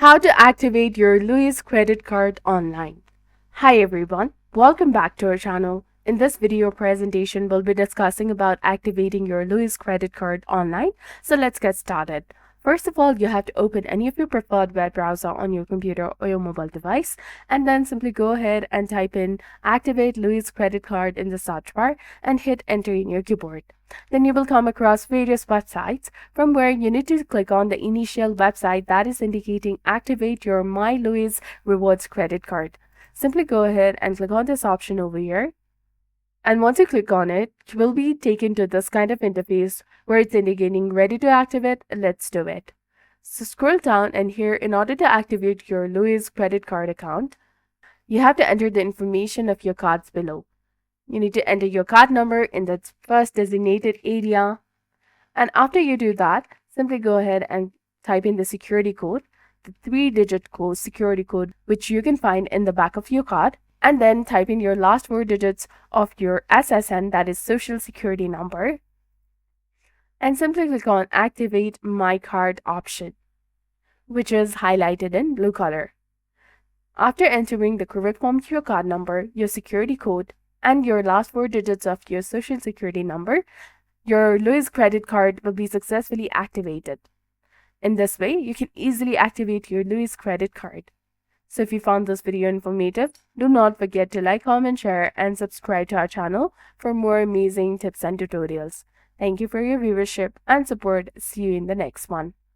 How to activate your Lowe's credit card online. Hi everyone, welcome back to our channel. In this video presentation, we'll be discussing about activating your Lowe's credit card online. So let's get started. First of all, you have to open any of your preferred web browser on your computer or your mobile device, and then simply go ahead and type in activate Lowe's credit card in the search bar and hit enter in your keyboard. Then you will come across various websites from where you need to click on the initial website that is indicating activate your My Lowe's Rewards credit card. Simply go ahead and click on this option over here. And once you click on it, you will be taken to this kind of interface where it's indicating ready to activate. Let's do it. So scroll down, and here, in order to activate your Lowe's credit card account, you have to enter the information of your cards below. You need to enter your card number in the first designated area. And after you do that, simply go ahead and type in the security code, the 3-digit code, security code, which you can find in the back of your card. And then type in your last 4 digits of your SSN, that is Social Security number. And simply click on Activate My Card option, which is highlighted in blue color. After entering the correct form to your card number, your security code, and your last 4 digits of your Social Security number, your Lowe's credit card will be successfully activated. In this way, you can easily activate your Lowe's credit card. So if you found this video informative, do not forget to like, comment, share, and subscribe to our channel for more amazing tips and tutorials. Thank you for your viewership and support. See you in the next one.